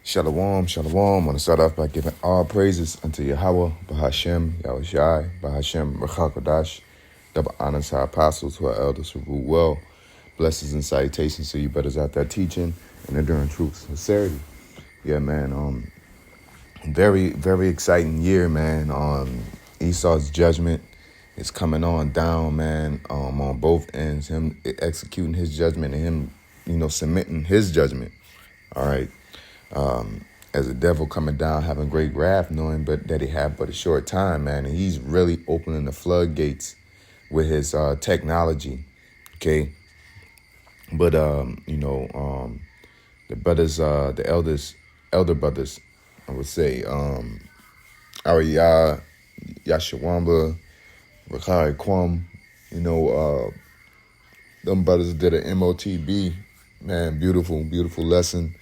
Shalom, shalom. I want to start off by giving all praises unto Yahweh, Bahashem, Yahushai, Bahashem, Rachakadash. Double honors to our apostles, to our elders who rule well. Blessings and salutations to you brothers out there teaching and enduring truth, sincerity. Yeah, man. Very, very exciting year, man. Esau's judgment is coming on down, man. On both ends, him executing his judgment and him, submitting his judgment. All right. As a devil coming down, having great wrath, knowing that he had but a short time, man. And he's really opening the floodgates with his technology, okay? But, the brothers, the elder brothers, I would say, Ariyah, Yashawamba, Rakhai Kwam, them brothers did an MOTB, man, beautiful, beautiful lesson.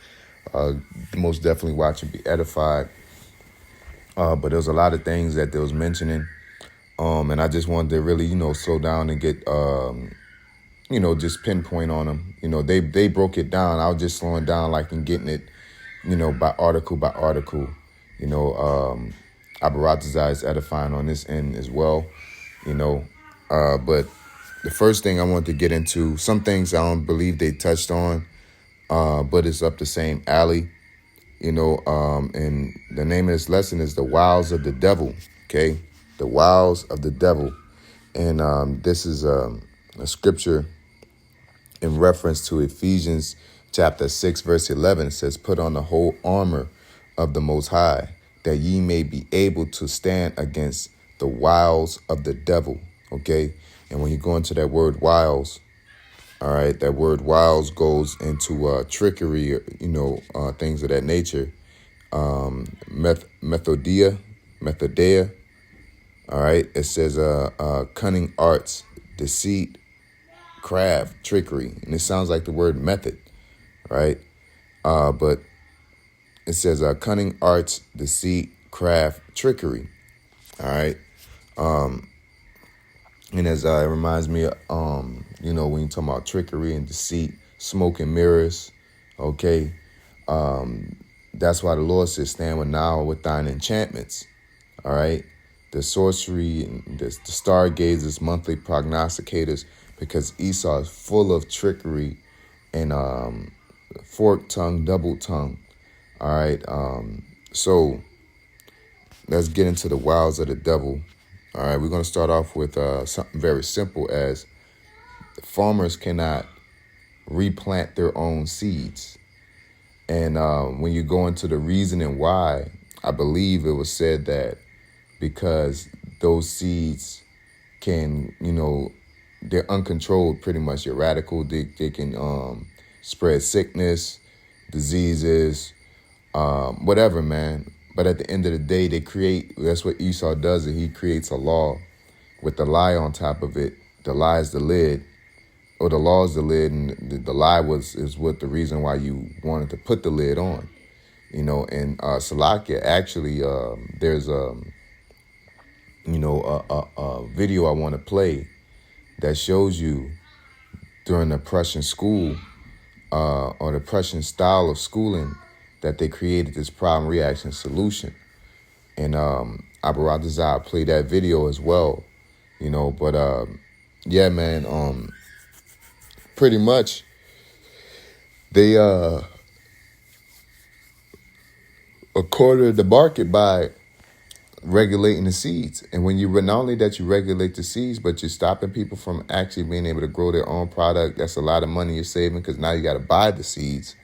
Most definitely watch and be edified. But there's a lot of things that they was mentioning. And I just wanted to really, slow down and get, just pinpoint on them. They broke it down. I was just slowing down and getting it, by article. Abaratazai is edifying on this end as well, But the first thing I wanted to get into, some things I don't believe they touched on, but it's up the same alley, and the name of this lesson is The Wiles of the Devil, okay? The Wiles of the Devil. And this is a scripture in reference to Ephesians chapter 6, verse 11. It says, "Put on the whole armor of the Most High, that ye may be able to stand against the wiles of the devil," okay? And when you go into that word wiles, all right, that word wiles goes into trickery, things of that nature. Methodea. All right, it says cunning arts, deceit, craft, trickery, and it sounds like the word method, right? But it says cunning arts, deceit, craft, trickery. All right. And as it reminds me, when you talk about trickery and deceit, smoke and mirrors, okay, that's why the Lord says, "Stand with now with thine enchantments," all right, the sorcery, and the stargazers, monthly prognosticators, because Esau is full of trickery and forked tongue, double tongue, all right. So let's get into the wiles of the devil. All right, we're going to start off with something very simple, as farmers cannot replant their own seeds. And when you go into the reasoning why, I believe it was said that because those seeds can, they're uncontrolled, pretty much erratical. They can spread sickness, diseases, whatever, man. But at the end of the day, that's what Esau does. He creates a law with the lie on top of it. The lie is the lid, or the law is the lid, and the lie is what the reason why you wanted to put the lid on. And Salakia, actually, there's a video I want to play that shows you during the Prussian school, or the Prussian style of schooling, that they created this problem reaction solution. And Abaratazai played that video as well, but yeah, man, pretty much they accorded the market by regulating the seeds. And when not only that you regulate the seeds, but you're stopping people from actually being able to grow their own product. That's a lot of money you're saving, because now you got to buy the seeds.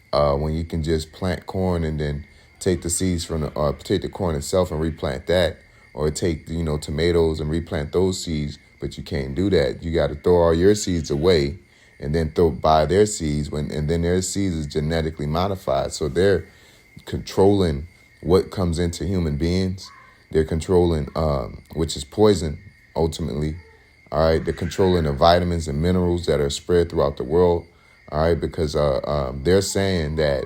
When you can just plant corn and then take the seeds take the corn itself and replant that, or take tomatoes and replant those seeds, but you can't do that. You got to throw all your seeds away and then buy their seeds, and then their seeds is genetically modified, so they're controlling what comes into human beings. They're controlling, which is poison ultimately. All right, they're controlling the vitamins and minerals that are spread throughout the world. All right, because they're saying that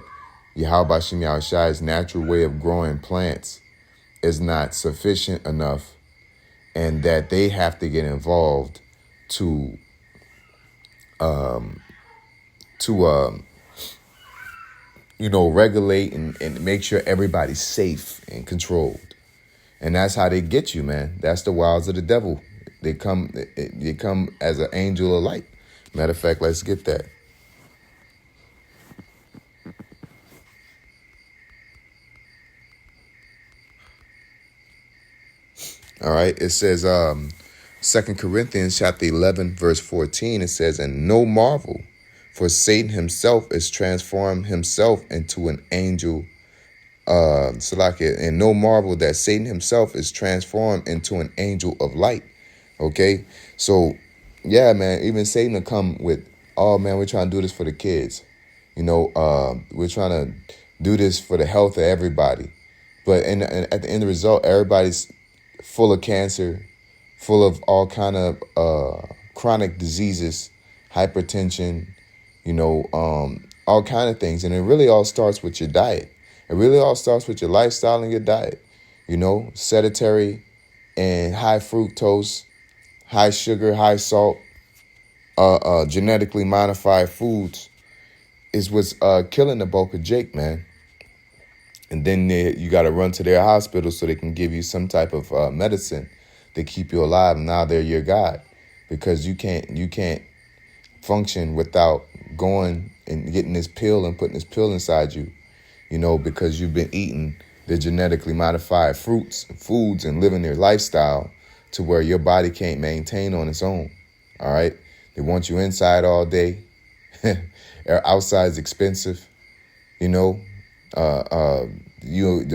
Yahweh Shem Yahushai's natural way of growing plants is not sufficient enough, and that they have to get involved to regulate and make sure everybody's safe and controlled. And that's how they get you, man. That's the wiles of the devil. They come as an angel of light. Matter of fact, let's get that. All right. It says 2 Corinthians chapter 11, verse 14. It says, and no marvel, for Satan himself is transformed himself into an angel. Salakia, and no marvel that Satan himself is transformed into an angel of light. Okay. So, yeah, man, even Satan will come with, oh, man, we're trying to do this for the kids. We're trying to do this for the health of everybody. But at the end of the result, everybody's full of cancer, full of all kind of chronic diseases, hypertension, all kind of things. And it really all starts with your diet. It really all starts with your lifestyle and your diet. Sedentary and high fructose, high sugar, high salt, genetically modified foods is what's killing the bulk of Jake, man. And then you got to run to their hospital so they can give you some type of medicine to keep you alive. Now they're your God, because you can't function without going and getting this pill and putting this pill inside you, because you've been eating the genetically modified fruits and foods and living their lifestyle to where your body can't maintain on its own. All right. They want you inside all day. Outside is expensive, the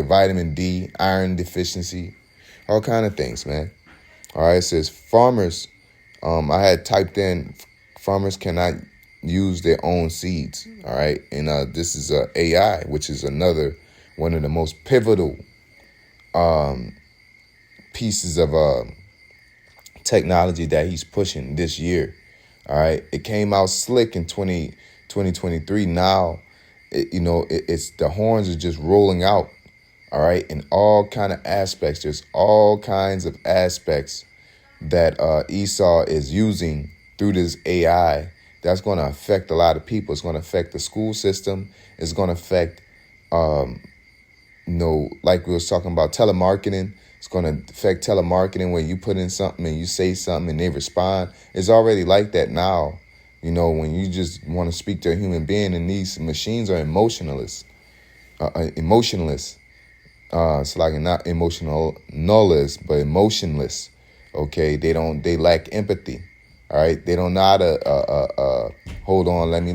vitamin D, iron deficiency, all kind of things, man. All right, it says farmers. I had typed in farmers cannot use their own seeds. All right, and this is AI, which is another one of the most pivotal pieces of technology that he's pushing this year. All right, it came out slick in 2023. Now, it's the horns are just rolling out. All right, in all kind of aspects. There's all kinds of aspects that Esau is using through this AI that's going to affect a lot of people. It's going to affect the school system. It's going to affect, like we was talking about telemarketing. It's going to affect telemarketing where you put in something and you say something and they respond. It's already like that now. When you just want to speak to a human being, and these machines are emotionless. It's like not emotionalist, but emotionless. Okay, they lack empathy. All right, they don't know how to hold on. Let me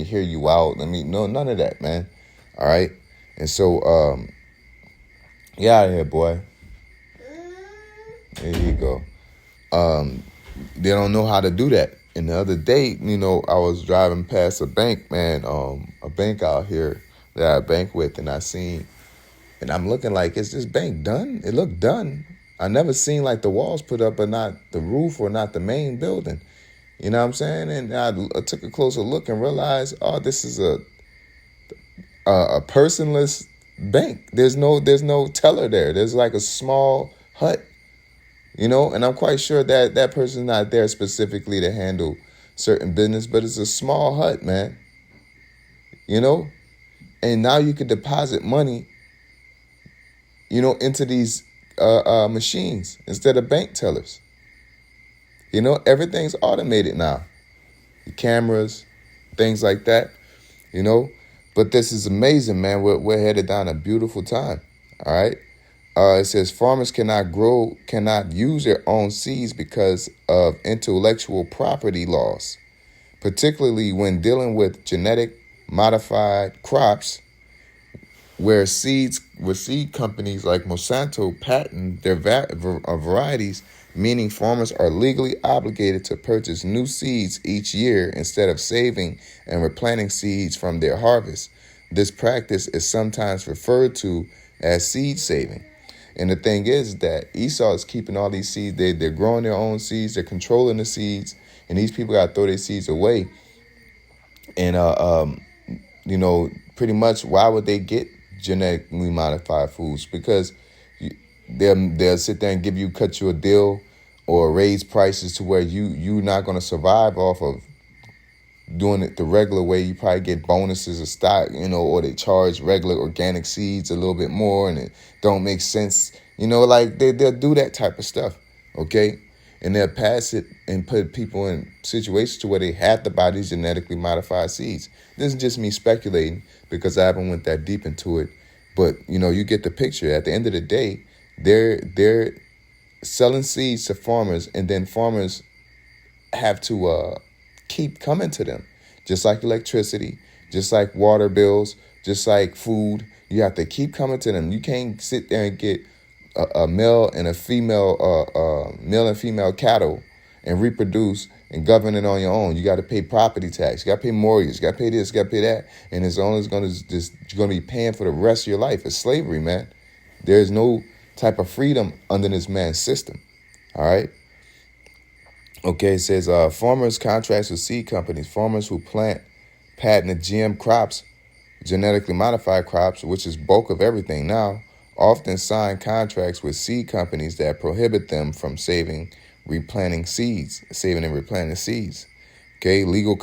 hear you out. None of that, man. All right, and so get out of here, boy. There you go. They don't know how to do that. And the other day, I was driving past a bank, man, a bank out here that I bank with, and and I'm looking like, is this bank done? It looked done. I never seen like the walls put up, but not the roof or not the main building. You know what I'm saying? And I took a closer look and realized, oh, this is a personless bank. There's no teller there. There's like a small hut. And I'm quite sure that person's not there specifically to handle certain business, but it's a small hut, man. And now you could deposit money, into these machines instead of bank tellers. Everything's automated now. The cameras, things like that, But this is amazing, man. We're headed down a beautiful time, all right? It says farmers cannot use their own seeds because of intellectual property laws, particularly when dealing with genetic modified crops, where seed companies like Monsanto patent their varieties, meaning farmers are legally obligated to purchase new seeds each year instead of saving and replanting seeds from their harvest. This practice is sometimes referred to as seed saving. And the thing is that Esau is keeping all these seeds. They're growing their own seeds. They're controlling the seeds. And these people got to throw their seeds away. And, pretty much why would they get genetically modified foods? Because they'll sit there and cut you a deal or raise prices to where you're not going to survive off of doing it the regular way, you probably get bonuses of stock, or they charge regular organic seeds a little bit more, and it don't make sense. Like they'll do that type of stuff, okay? And they'll pass it and put people in situations to where they have to buy these genetically modified seeds. This is just me speculating because I haven't went that deep into it. But, you get the picture. At the end of the day, they're selling seeds to farmers, and then farmers have to keep coming to them. Just like electricity, just like water bills, just like food. You have to keep coming to them. You can't sit there and get a male and a female, male and female cattle and reproduce and govern it on your own. You got to pay property tax. You got to pay mortgage. You got to pay this. You got to pay that. And it's only going to just you're going to be paying for the rest of your life. It's slavery, man. There's no type of freedom under this man's system. All right. Okay, it says farmers contracts with seed companies. Farmers who plant patented GM crops, genetically modified crops, which is bulk of everything now, often sign contracts with seed companies that prohibit them from saving and replanting seeds. Okay, legal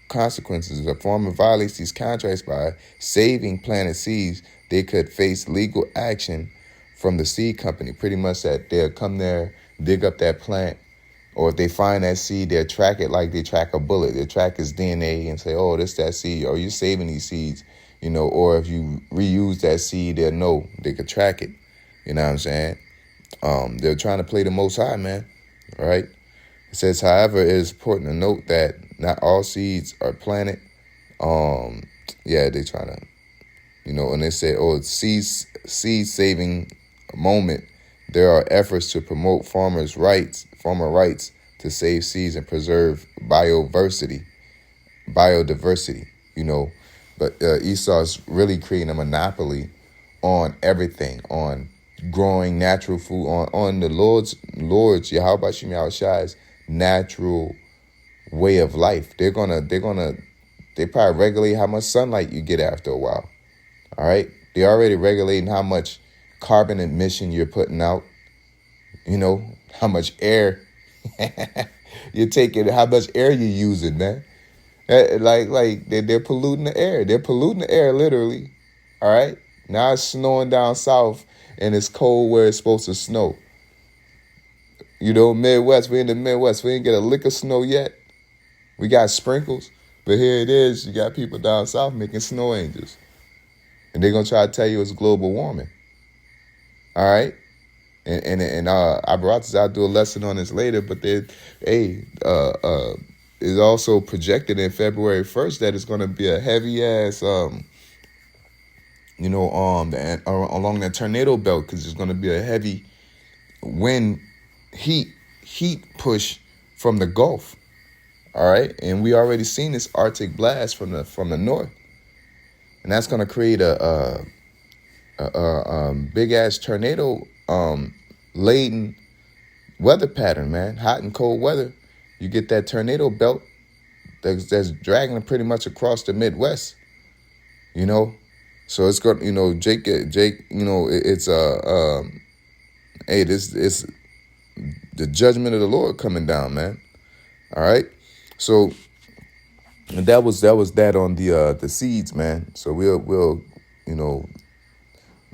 consequences. If a farmer violates these contracts by saving planted seeds, they could face legal action from the seed company. Pretty much that they'll come there, dig up that plant, or if they find that seed, they'll track it like they track a bullet. They'll track his DNA and say, oh, this that seed, or you're saving these seeds, or if you reuse that seed, they'll know. They could track it. You know what I'm saying? They're trying to play the Most High, man. All right? It says, however, it is important to note that not all seeds are planted. They're trying to, and they said, oh, it's seed saving moment. There are efforts to promote farmer rights to save seeds and preserve biodiversity, But Esau's really creating a monopoly on everything, on growing natural food, on the Lord's Yahweh Shem Yahushai's natural way of life. They probably regulate how much sunlight you get after a while. All right, they're already regulating how much carbon emission you're putting out. How much air you're taking, how much air you're using, man. Like they're polluting the air. They're polluting the air, literally. All right. Now it's snowing down south, and it's cold where it's supposed to snow. Midwest. We're in the Midwest. We ain't get a lick of snow yet. We got sprinkles, but here it is. You got people down south making snow angels, and they're gonna try to tell you it's global warming. All right. And I brought this. I'll do a lesson on this later, but it's also projected in February 1st that it's going to be a heavy ass, along the tornado belt, because it's going to be a heavy wind, heat push from the Gulf. All right, and we already seen this Arctic blast from the north, and that's going to create a big ass tornado laden weather pattern, man. Hot and cold weather. You get that tornado belt that's dragging pretty much across the Midwest. So it's got Jake. It's it's the judgment of the Lord coming down, man. All right. So that was that on the seeds, man. So we'll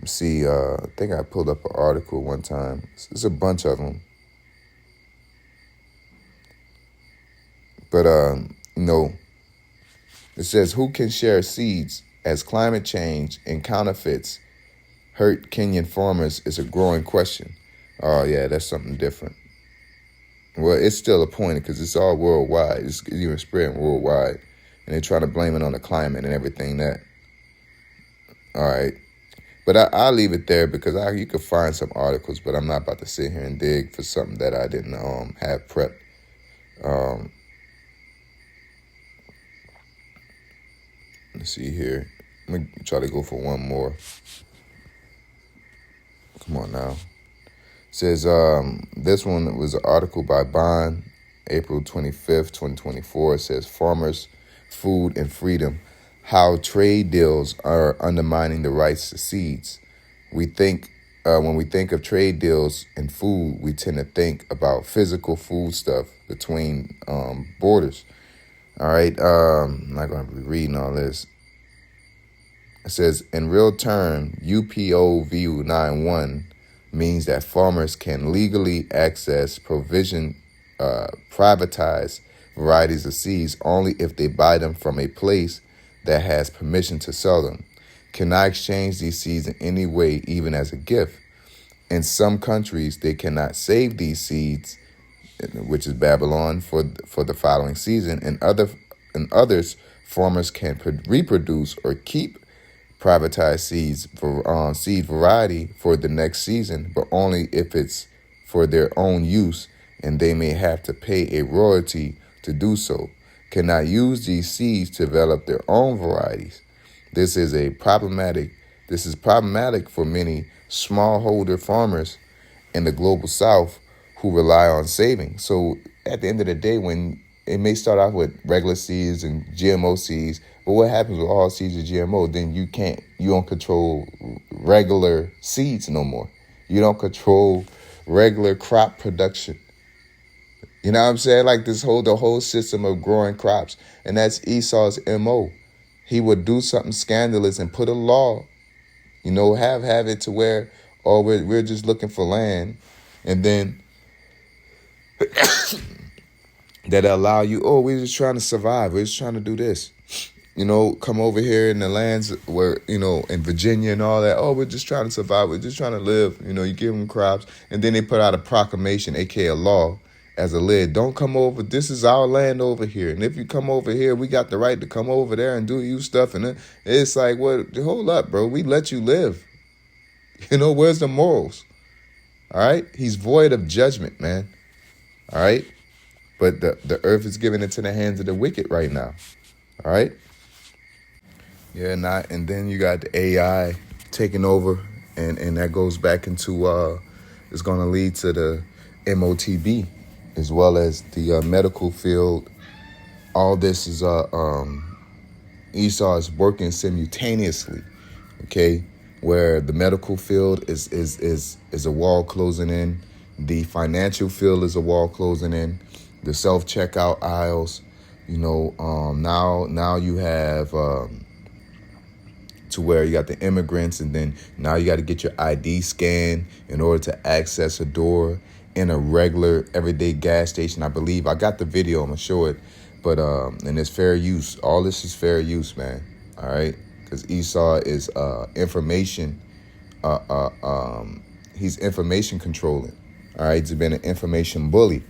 see, I think I pulled up an article one time. There's a bunch of them. But, it says, who can share seeds as climate change and counterfeits hurt Kenyan farmers is a growing question. Oh, yeah, that's something different. Well, it's still appointed because it's all worldwide. It's even spreading worldwide. And they're trying to blame it on the climate and everything that. All right. But I'll leave it there because you could find some articles, but I'm not about to sit here and dig for something that I didn't have prepped. Let's see here. Let me try to go for one more. Come on now. It says this one was an article by Bond, April 25th, 2024. It says Farmers, Food, and Freedom. How trade deals are undermining the rights to seeds. We think when we think of trade deals and food, we tend to think about physical food stuff between borders. All right. I'm not going to be reading all this. It says, in real term, UPOV91 means that farmers can legally access privatized varieties of seeds only if they buy them from a place that has permission to sell them. Cannot exchange these seeds in any way, even as a gift. In some countries, they cannot save these seeds, which is Babylon, for the following season. In others, farmers can reproduce or keep privatized seeds for seed variety for the next season, but only if it's for their own use, and they may have to pay a royalty to do so. Cannot use these seeds to develop their own varieties. This is problematic for many smallholder farmers in the global South who rely on saving. So at the end of the day, when it may start off with regular seeds and GMO seeds, but what happens with all seeds of GMO? Then you don't control regular seeds no more. You don't control regular crop production. You know what I'm saying? Like the whole system of growing crops. And that's Esau's MO. He would do something scandalous and put a law, have it to where, we're just looking for land. And then that allow you, we're just trying to survive. We're just trying to do this. Come over here in the lands where, in Virginia and all that. We're just trying to survive. We're just trying to live. You give them crops. And then they put out a proclamation, aka a law, as a lid. Don't come over. This is our land over here. And if you come over here, we got the right to come over there and do you stuff. And it's like, hold up, bro. We let you live. Where's the morals? All right. He's void of judgment, man. All right. But the earth is given into the hands of the wicked right now. All right. Yeah, and then you got the AI taking over, and that goes back into it's going to lead to the MOTB as well as the medical field. All this is Esau is working simultaneously, okay, where the medical field is a wall closing in, the financial field is a wall closing in, the self-checkout aisles, now you have to where you got the immigrants, and then now you got to get your ID scanned in order to access a door in a regular everyday gas station. I believe I got the video. I'm gonna show it, but and it's fair use. All this is fair use, man. All right, because Esau is information. He's information controlling. All right, he's been an information bully.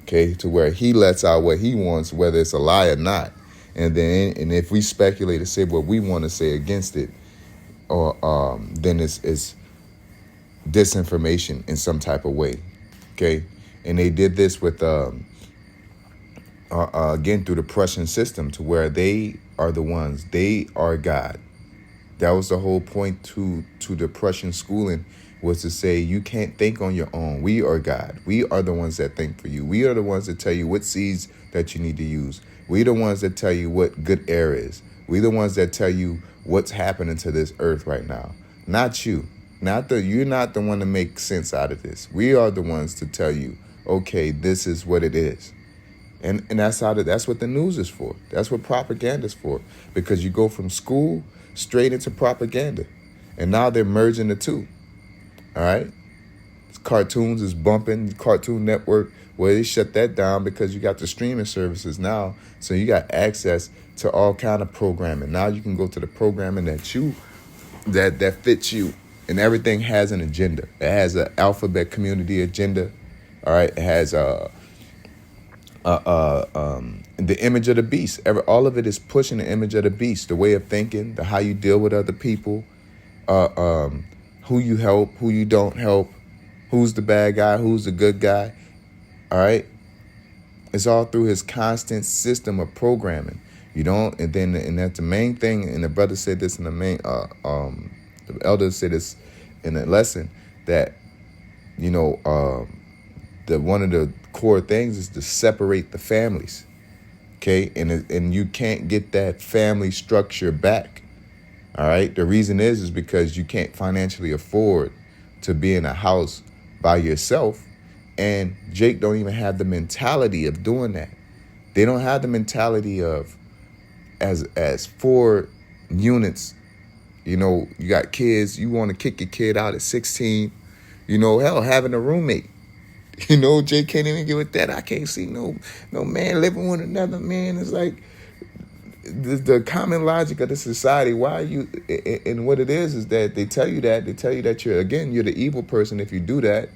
Okay, to where he lets out what he wants, whether it's a lie or not. And if we speculate and say what we want to say against it, or then it's disinformation in some type of way. Okay, and they did this with again through the Prussian system, to where they are the ones, they are God. That was the whole point to the Prussian schooling, was to say you can't think on your own. We are God. We are the ones that think for you. We are the ones that tell you what seeds that you need to use. We the ones that tell you what good air is. We the ones that tell you what's happening to this earth right now. Not you. You're not the one to make sense out of this. We are the ones to tell you, okay, this is what it is. And that's what the news is for. That's what propaganda is for. Because you go from school straight into propaganda. And now they're merging the two. All right? Cartoons is bumping, Cartoon Network. Well, they shut that down because you got the streaming services now. So you got access to all kind of programming. Now you can go to the programming that fits you. And everything has an agenda. It has an alphabet community agenda. All right? It has the image of the beast. All of it is pushing the image of the beast, the way of thinking, how you deal with other people, who you help, who you don't help, who's the bad guy, who's the good guy. All right. It's all through his constant system of programming. And that's the main thing. And the brother said this in the main, the elder said this in a lesson, that, one of the core things is to separate the families. Okay. And you can't get that family structure back. All right. The reason is because you can't financially afford to be in a house by yourself. And Jake don't even have the mentality of doing that. They don't have the mentality of as 4 units. You know, you got kids, you want to kick your kid out at 16. You know, hell, having a roommate. You know, Jay can't even get with that. I can't see no man living with another man. It's like the common logic of the society. Why are you, and what it is that they tell you that you're the evil person if you do that,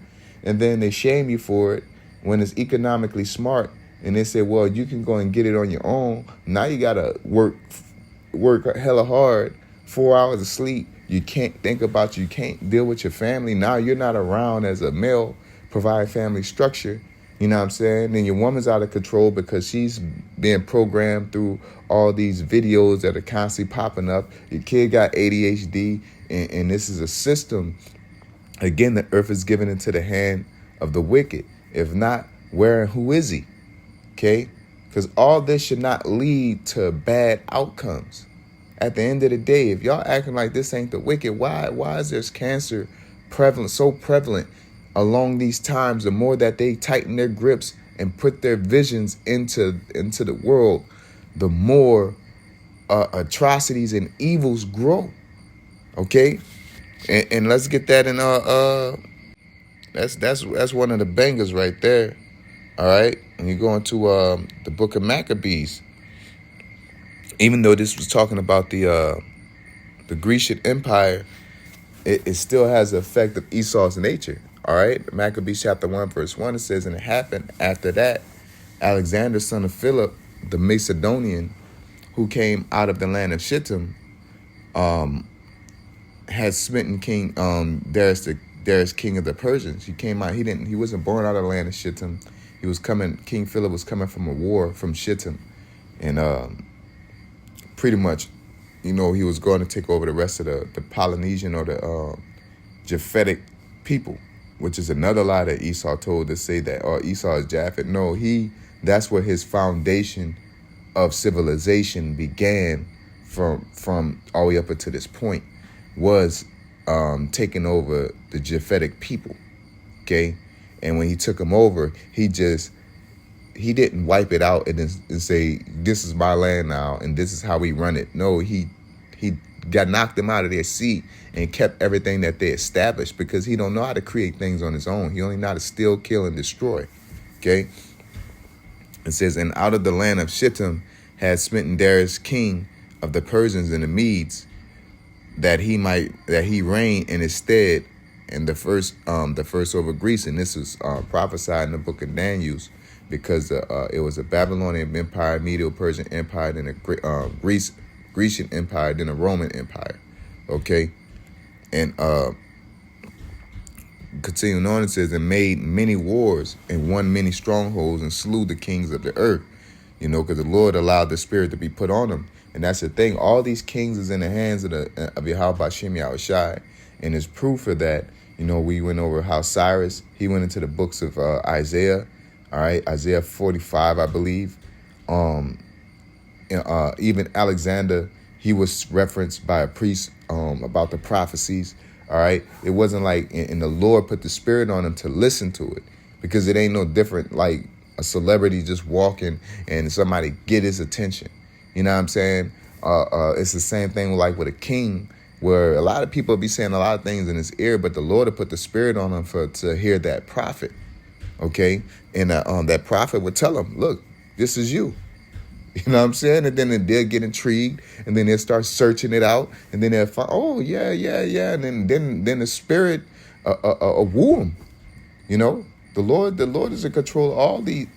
and then they shame you for it when it's economically smart, and they say, well, you can go and get it on your own. Now you gotta work hella hard, 4 hours of sleep. You can't think about you can't deal with your family. Now you're not around as a male, provide family structure. You know what I'm saying? And your woman's out of control because she's being programmed through all these videos that are constantly popping up. Your kid got ADHD, and this is a system. Again, the earth is given into the hand of the wicked. If not, where and who is he? Okay? Because all this should not lead to bad outcomes. At the end of the day, if y'all acting like this ain't the wicked, why is this cancer so prevalent along these times? The more that they tighten their grips and put their visions into the world, the more atrocities and evils grow. Okay, and let's get that in that's one of the bangers right there. All right, and you go into the book of Maccabees. Even though this was talking about the Grecian Empire, it still has the effect of Esau's nature. All right, Maccabees chapter 1, verse 1, it says, and it happened after that, Alexander, son of Philip, the Macedonian, who came out of the land of Shittim, had smitten King Darius, king of the Persians. He came out. He wasn't born out of the land of Shittim. He was coming. King Philip was coming from a war from Shittim, and pretty much, you know, he was going to take over the rest of the Polynesian or the Japhetic people, which is another lie that Esau told to say that, or Esau is Japhet. No, that's where his foundation of civilization began from all the way up until this point, was taking over the Japhetic people. Okay, and when he took them over, he didn't wipe it out and say, this is my land now and this is how we run it. No, he got knocked them out of their seat and kept everything that they established, because he don't know how to create things on his own. He only know how to steal, kill, and destroy. Okay? It says, and out of the land of Shittim had smitten Darius, king of the Persians and the Medes, that he reign in his stead, and the first over Greece. And this was prophesied in the book of Daniel, because it was a Babylonian empire, Medo-Persian empire, then a Grecian empire, then a Roman empire. Okay, and continuing on, it says, and made many wars and won many strongholds and slew the kings of the earth. You know, because the Lord allowed the spirit to be put on them. And that's the thing. All these kings is in the hands of Yahweh Bashem Yahushai. And it's proof of that. You know, we went over how Cyrus, he went into the books of Isaiah. All right, Isaiah 45, I believe. Even Alexander, he was referenced by a priest about the prophecies. All right, it wasn't like, and the Lord put the spirit on him to listen to it, because it ain't no different like a celebrity just walking and somebody get his attention. You know what I'm saying? It's the same thing like with a king, where a lot of people be saying a lot of things in his ear, but the Lord will put the spirit on him to hear that prophet. Okay, and that prophet would tell him, look, this is you. You know what I'm saying? And then they'll get intrigued, and then they'll start searching it out, and then they'll find, oh yeah, and then the spirit woo them. You know, the Lord is in control of all the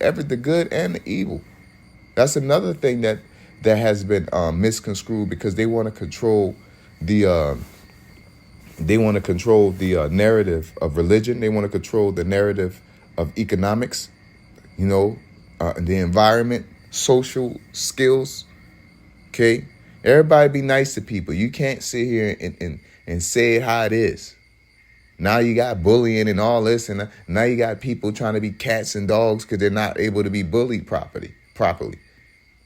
good and the evil. That's another thing that has been misconstrued, because they want to control the narrative of religion. They want to control the narrative of economics. You know, the environment, social skills. Okay, everybody be nice to people. You can't sit here and say it how it is. Now you got bullying and all this, and now you got people trying to be cats and dogs because they're not able to be bullied properly.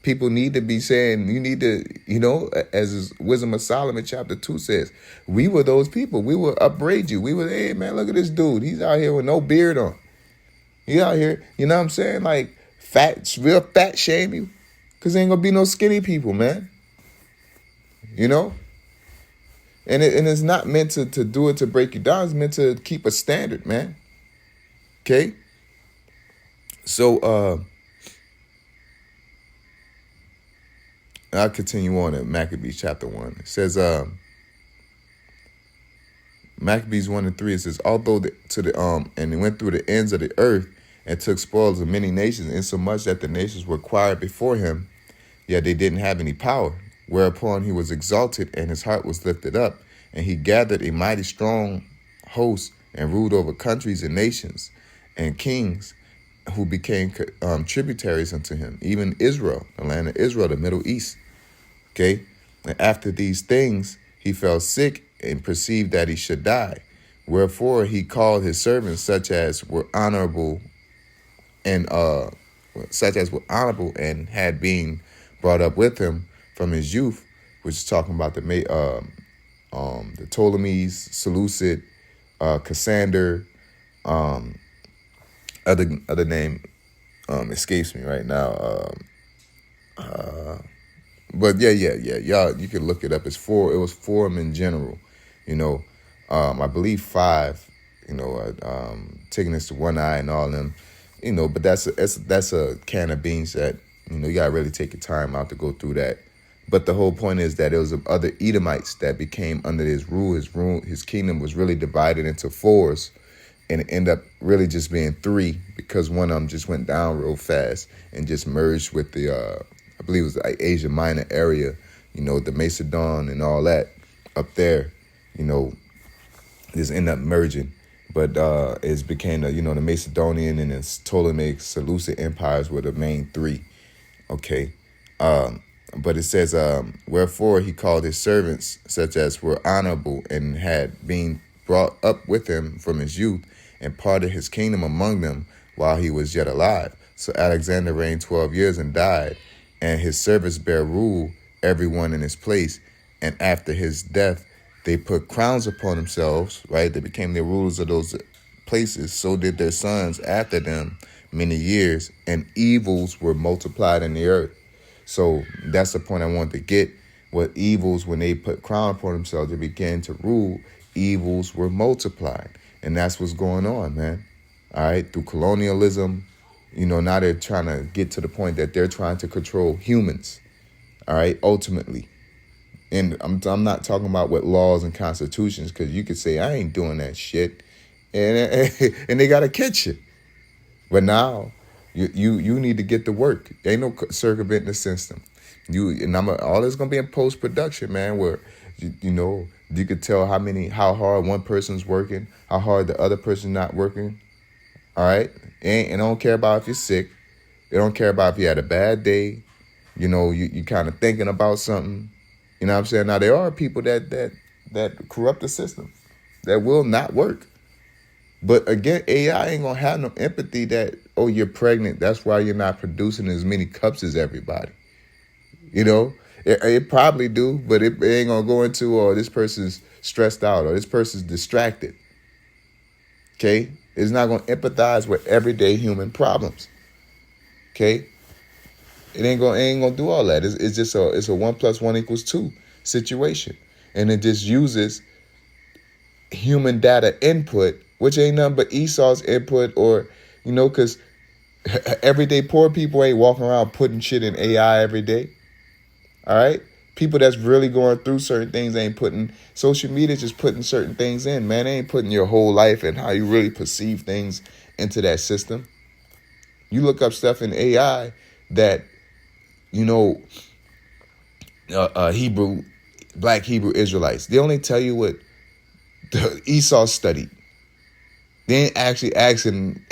People need to be saying, you need to, you know, as Wisdom of Solomon chapter 2 says, we were those people. We will upbraid you. We were, hey man, look at this dude. He's out here with no beard on. He out here, you know what I'm saying? Like real fat shame you, because ain't gonna be no skinny people, man. You know, and it's not meant to do it to break you down. It's meant to keep a standard, man. Okay, so I'll continue on at Maccabees chapter 1. It says, Maccabees 1-3. It says, although and they went through the ends of the earth and took spoils of many nations, insomuch that the nations were quiet before him, yet they didn't have any power. Whereupon he was exalted, and his heart was lifted up, and he gathered a mighty strong host and ruled over countries and nations and kings who became tributaries unto him, even Israel, the land of Israel, the Middle East. Okay, and after these things he fell sick and perceived that he should die. Wherefore he called his servants, such as were honorable and had been brought up with him from his youth, which is talking about the Ptolemies, Seleucid, Cassander, other name escapes me right now. But yeah, y'all, you can look it up. It was four of them in general, you know. I believe 5, you know, taking this to one eye and all them, you know. But that's a can of beans that, you know, you gotta really take your time out to go through that. But the whole point is that there was other Edomites that became under his rule. His kingdom was really divided into 4s, and it ended up really just being 3 because one of them just went down real fast and just merged with the I believe it was the Asia Minor area, you know, the Macedon and all that up there, you know, just ended up merging. But it became, the Macedonian and the Ptolemaic Seleucid empires were the main 3. Okay. But it says, wherefore he called his servants, such as were honorable and had been brought up with him from his youth, and parted his kingdom among them while he was yet alive. So Alexander reigned 12 years and died, and his servants bare rule, every one in his place. And after his death, they put crowns upon themselves, right? They became the rulers of those places. So did their sons after them many years, and evils were multiplied in the earth. So that's the point I wanted to get. What evils, when they put crown upon themselves, they began to rule, evils were multiplied. And that's what's going on, man. All right, through colonialism, you know, now they're trying to get to the point that they're trying to control humans, all right, ultimately. And I'm not talking about with laws and constitutions, because you could say, I ain't doing that shit, and they got to catch you. But now you need to get to work. Ain't no circumventing the system. All this going to be in post-production, man, where, you could tell how hard one person's working, how hard the other person's not working. All right. And don't care about if you're sick. They don't care about if you had a bad day. You know, you kind of thinking about something. You know what I'm saying? Now, there are people that corrupt the system, that will not work. But again, AI ain't going to have no empathy that, oh, you're pregnant, that's why you're not producing as many cups as everybody. You know, it probably do, but it ain't going to go into, oh, this person's stressed out or this person's distracted. Okay? It's not going to empathize with everyday human problems. Okay? It ain't gonna do all that. It's just it's a 1 + 1 = 2 situation. And it just uses human data input, which ain't nothing but Esau's input, or, because everyday poor people ain't walking around putting shit in AI every day. All right? People that's really going through certain things ain't putting, social media just putting certain things in, man. They ain't putting your whole life and how you really perceive things into that system. You look up stuff in AI that, Black Hebrew Israelites, they only tell you what Esau studied. They ain't actually asking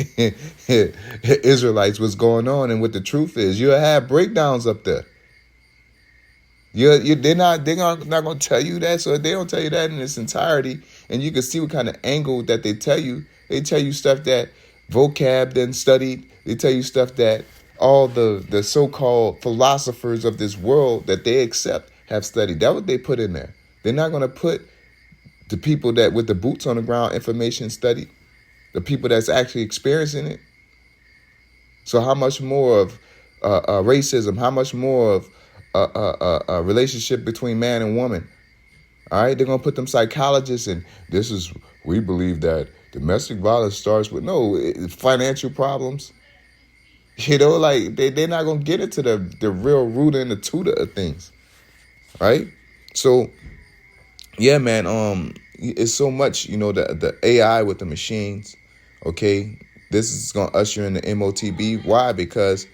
Israelites what's going on and what the truth is. You'll have breakdowns up there. They're not going to tell you that. So if they don't tell you that in its entirety, and you can see what kind of angle that they tell you. They tell you stuff that vocab then studied. They tell you stuff that all the so-called philosophers of this world that they accept have studied. That's what they put in there. They're not going to put the people that with the boots on the ground information studied, the people that's actually experiencing it. So how much more of racism? How much more of a relationship between man and woman? All right, they're gonna put them psychologists in. We believe that domestic violence starts with financial problems. Like they're not gonna get into the real root and the tutor of things, right? So yeah, man, it's so much, the AI with the machines. Okay, this is gonna usher in the MOTB. Why? Because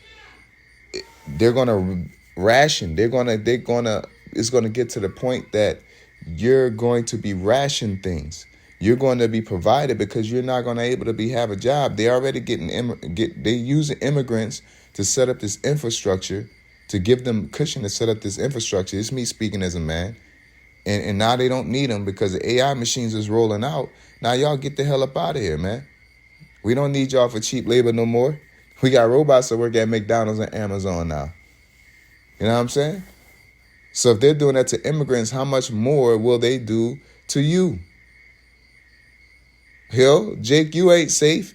they're gonna ration. It's gonna get to the point that you're going to be ration things. You're going to be provided because you're not going to able to have a job. They already they using immigrants to set up this infrastructure, to give them cushion to set up this infrastructure. It's me speaking as a man. And now they don't need them because the AI machines is rolling out. Now y'all get the hell up out of here, man. We don't need y'all for cheap labor no more. We got robots that work at McDonald's and Amazon now. You know what I'm saying? So if they're doing that to immigrants, how much more will they do to you? Hill, Jake, you ain't safe.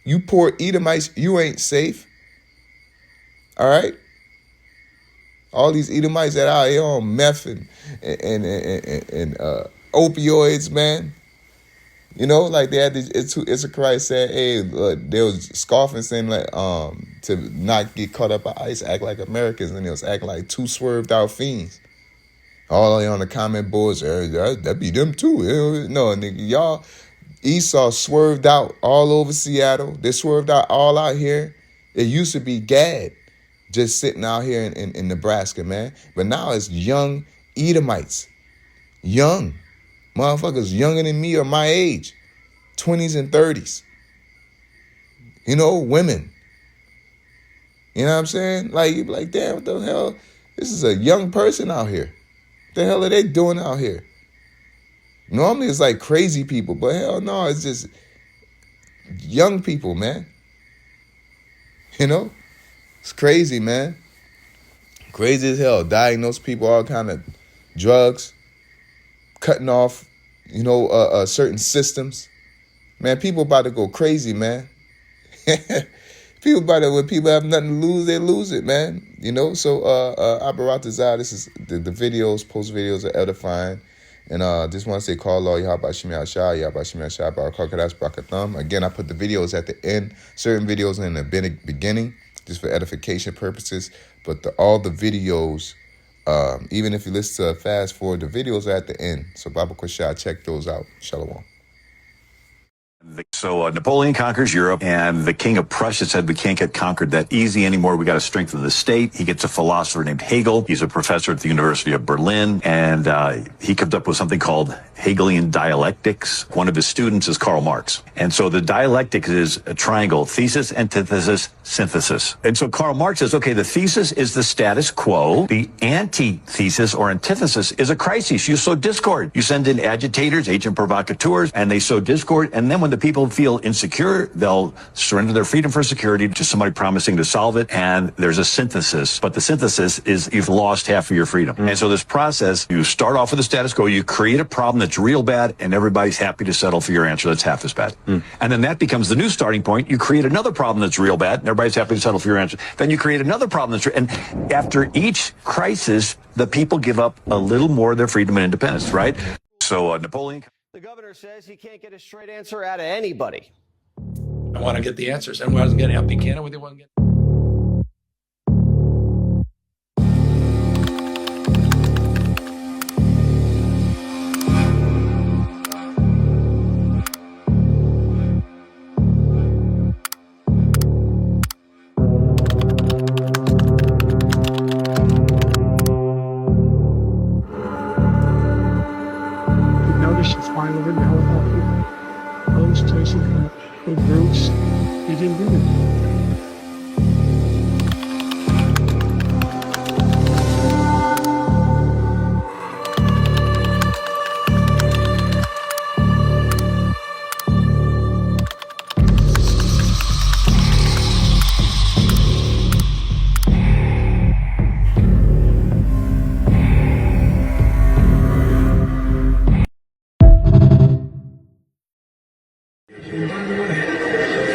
You poor Edomites, you ain't safe. All right? All these Edomites that are out here on meth and opioids, man. Like they had it's a Christ said, hey, they was scoffing, saying like to not get caught up by ICE, act like Americans, and they was acting like two swerved out fiends. All on the comment boards, that be them too. No, nigga, y'all, Esau swerved out all over Seattle. They swerved out all out here. It used to be Gad just sitting out here in Nebraska, man. But now it's young Edomites. Young. Motherfuckers younger than me or my age. 20s and 30s. Women. You know what I'm saying? Like, you be like, damn, what the hell? This is a young person out here. What the hell are they doing out here? Normally it's like crazy people, but hell no, it's just young people, man. It's crazy, man. Crazy as hell. Diagnose people all kind of drugs, cutting off, certain systems. Man, people about to go crazy, man. When people have nothing to lose, they lose it, man. So Abaratazah, this is the videos, post videos are edifying. And just want to say, call Allah, Yahabashimi Ashah, Yahabashimi Ashah, Barakakadas, Brakatham. Again, I put the videos at the end, certain videos in the beginning, just for edification purposes. But all the videos, even if you listen to a fast forward, the videos are at the end. So Baba Kwashah, check those out. Shalom. So Napoleon conquers Europe, and the king of Prussia said, we can't get conquered that easy anymore. We got to strengthen the state. He gets a philosopher named Hegel. He's a professor at the University of Berlin, and he comes up with something called Hegelian dialectics. One of his students is Karl Marx. And so the dialectic is a triangle: thesis, antithesis, synthesis. And so Karl Marx says, okay, the thesis is the status quo. The antithesis or antithesis is a crisis. You sow discord. You send in agitators, agent provocateurs, and they sow discord. And then when the people feel insecure, they'll surrender their freedom for security to somebody promising to solve it. And there's a synthesis. But the synthesis is you've lost half of your freedom. And so this process, you start off with the status quo, you create a problem that's real bad, and everybody's happy to settle for your answer that's half as bad. And then that becomes the new starting point. You create another problem that's real bad, and everybody's happy to settle for your answer. Then you create another problem and after each crisis, the people give up a little more of their freedom and independence, right? So Napoleon... The governor says he can't get a straight answer out of anybody. I want to get the answers. And when I was getting up Buchanan with you, wasn't getting. Flying over the helicopter. All those places, the groups, he didn't do it.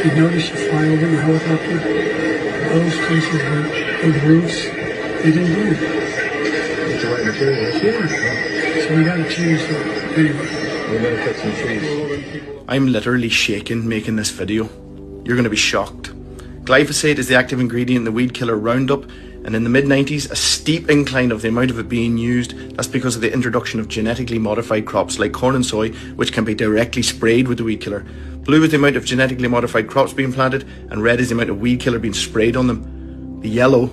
You notice you fly over in the helicopter? those places that those roots, they didn't do it. It's the right material. Yeah. So we got to change that. Anyway. We're going to cut some trees. I'm literally shaking making this video. You're going to be shocked. Glyphosate is the active ingredient in the weed killer Roundup, and in the mid-90s, a steep incline of the amount of it being used. That's because of the introduction of genetically modified crops like corn and soy, which can be directly sprayed with the weed killer. Blue is the amount of genetically modified crops being planted, and red is the amount of weed killer being sprayed on them. The yellow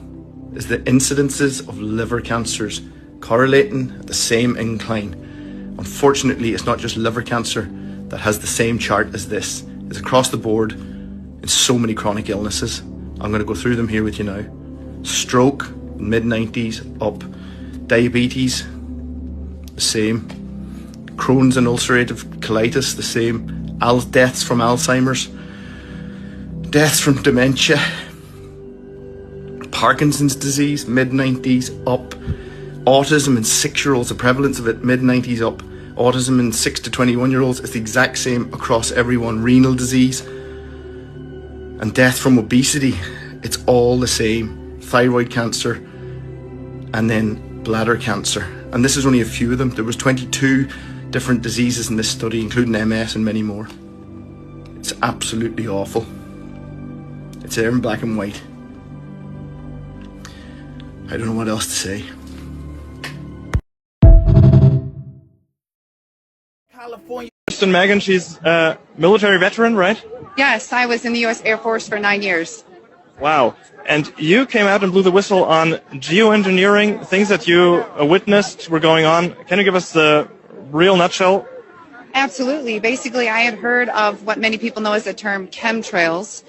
is the incidences of liver cancers correlating at the same incline. Unfortunately, it's not just liver cancer that has the same chart as this. It's across the board in so many chronic illnesses. I'm going to go through them here with you now. Stroke, mid-90s, up. Diabetes, the same. Crohn's and ulcerative colitis, the same. Deaths from Alzheimer's. Deaths from dementia. Parkinson's disease, mid-90s, up. Autism in 6-year-olds, the prevalence of it, mid-90s, up. Autism in 6 to 21-year-olds is the exact same across everyone. Renal disease and death from obesity, it's all the same. Thyroid cancer and then bladder cancer. And this is only a few of them. There was 22 different diseases in this study, including MS and many more. It's absolutely awful. It's there in black and white. I don't know what else to say. Kristen Megan, she's a military veteran, right? Yes, I was in the U.S. Air Force for 9 years. Wow. And you came out and blew the whistle on geoengineering, things that you witnessed were going on. Can you give us the real nutshell? Absolutely. Basically, I had heard of what many people know as the term chemtrails.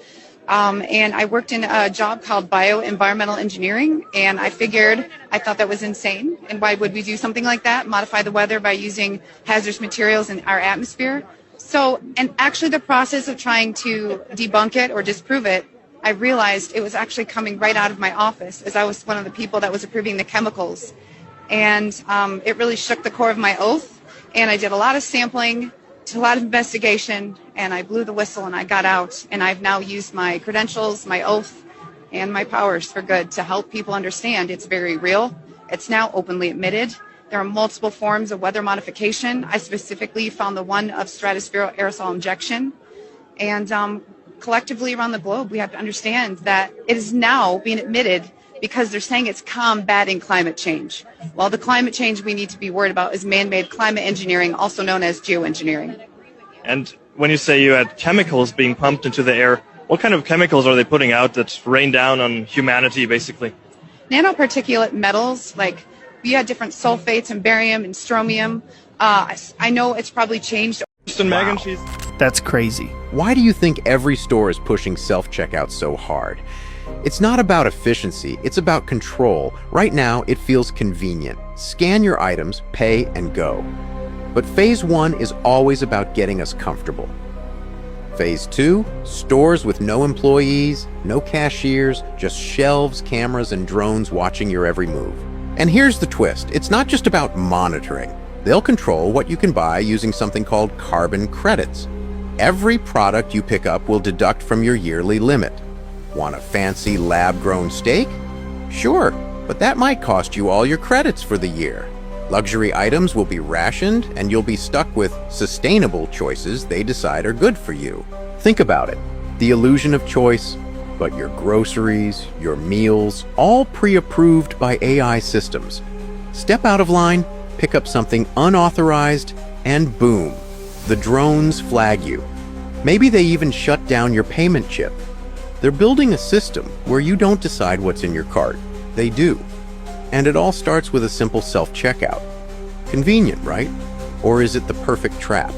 And I worked in a job called bioenvironmental engineering, and I thought that was insane. And why would we do something like that? Modify the weather by using hazardous materials in our atmosphere? So, and actually the process of trying to debunk it or disprove it, I realized it was actually coming right out of my office, as I was one of the people that was approving the chemicals. And it really shook the core of my oath. And I did a lot of sampling, a lot of investigation, and I blew the whistle and I got out. And I've now used my credentials, my oath, and my powers for good to help people understand it's very real. It's now openly admitted. There are multiple forms of weather modification. I specifically found the one of stratospheric aerosol injection. And collectively around the globe, we have to understand that it is now being admitted because they're saying it's combating climate change. Well, the climate change we need to be worried about is man-made climate engineering, also known as geoengineering. And when you say you had chemicals being pumped into the air, what kind of chemicals are they putting out that rain down on humanity, basically? Nanoparticulate metals, like we had different sulfates and barium and strontium. I know it's probably changed. Kristen Megan, she's... That's crazy. Why do you think every store is pushing self-checkout so hard? It's not about efficiency, it's about control. Right now, it feels convenient. Scan your items, pay, and go. But Phase 1 is always about getting us comfortable. Phase 2, stores with no employees, no cashiers, just shelves, cameras, and drones watching your every move. And here's the twist, it's not just about monitoring. They'll control what you can buy using something called carbon credits. Every product you pick up will deduct from your yearly limit. Want a fancy lab-grown steak? Sure, but that might cost you all your credits for the year. Luxury items will be rationed, and you'll be stuck with sustainable choices they decide are good for you. Think about it. The illusion of choice, but your groceries, your meals, all pre-approved by AI systems. Step out of line, pick up something unauthorized, and boom, the drones flag you. Maybe they even shut down your payment chip. They're building a system where you don't decide what's in your cart. They do. And it all starts with a simple self-checkout. Convenient, right? Or is it the perfect trap?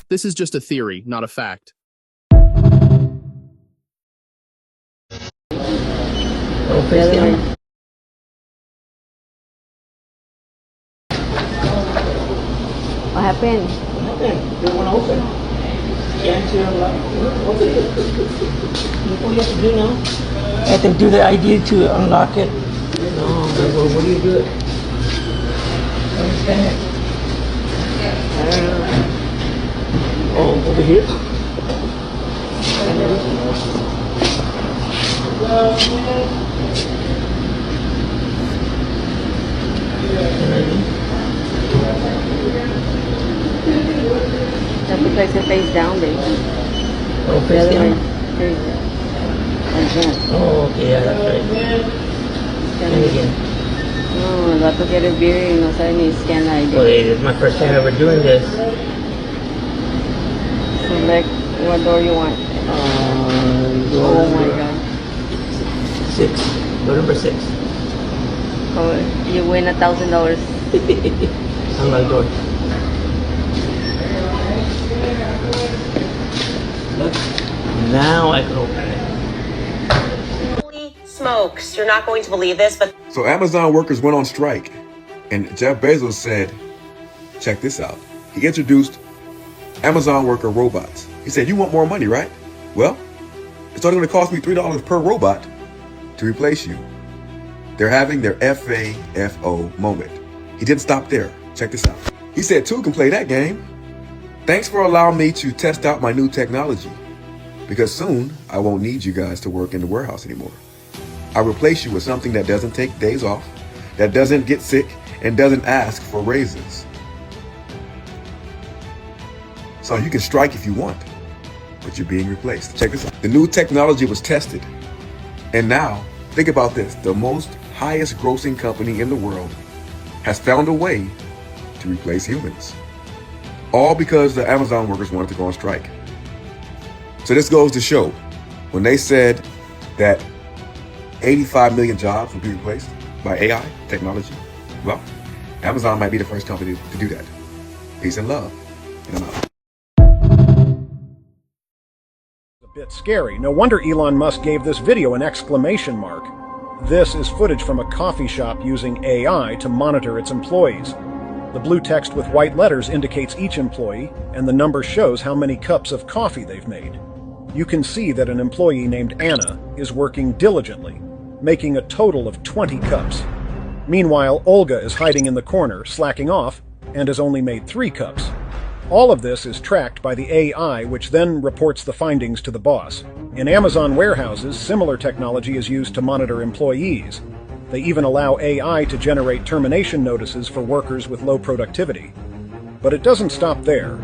This is just a theory, not a fact. What happened? They won't open. Can't you what do you have to do now? I have to do the ID to unlock it. No, what do you do it? Understand it? I don't know. Oh, over here? You have to place your face down, baby. Oh, face down? Face down. Like that. Oh, okay, yeah, that's right. And again. No, el vato quiere beer y no sabe ni scan la ID. Well, it's my first time ever doing this. Select what door you want. Oh my god. 6. Door number 6. Oh, you win $1,000. Unlock door. Look, now I can open it. Holy smokes, you're not going to believe this, but... So Amazon workers went on strike, and Jeff Bezos said, check this out. He introduced Amazon worker robots. He said, you want more money, right? Well, it's only going to cost me $3 per robot to replace you. They're having their FAFO moment. He didn't stop there. Check this out. He said, two can play that game. Thanks for allowing me to test out my new technology, because soon I won't need you guys to work in the warehouse anymore. I'll replace you with something that doesn't take days off, that doesn't get sick, and doesn't ask for raises. So you can strike if you want, but you're being replaced. Check this out. The new technology was tested, and now, think about this, the most highest grossing company in the world has found a way to replace humans. All because the Amazon workers wanted to go on strike. So this goes to show, when they said that 85 million jobs will be replaced by AI technology, well, Amazon might be the first company to do that. Peace and love. And I'm out. A bit scary. No wonder Elon Musk gave this video an exclamation mark. This is footage from a coffee shop using AI to monitor its employees. The blue text with white letters indicates each employee, and the number shows how many cups of coffee they've made. You can see that an employee named Anna is working diligently, making a total of 20 cups. Meanwhile, Olga is hiding in the corner, slacking off, and has only made 3 cups. All of this is tracked by the AI, which then reports the findings to the boss. In Amazon warehouses, similar technology is used to monitor employees. They even allow AI to generate termination notices for workers with low productivity. But it doesn't stop there.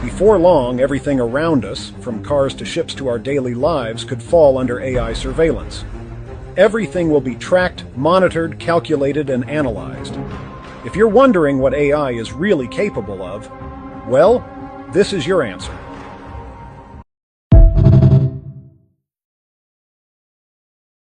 Before long, everything around us, from cars to ships to our daily lives, could fall under AI surveillance. Everything will be tracked, monitored, calculated, and analyzed. If you're wondering what AI is really capable of, well, this is your answer.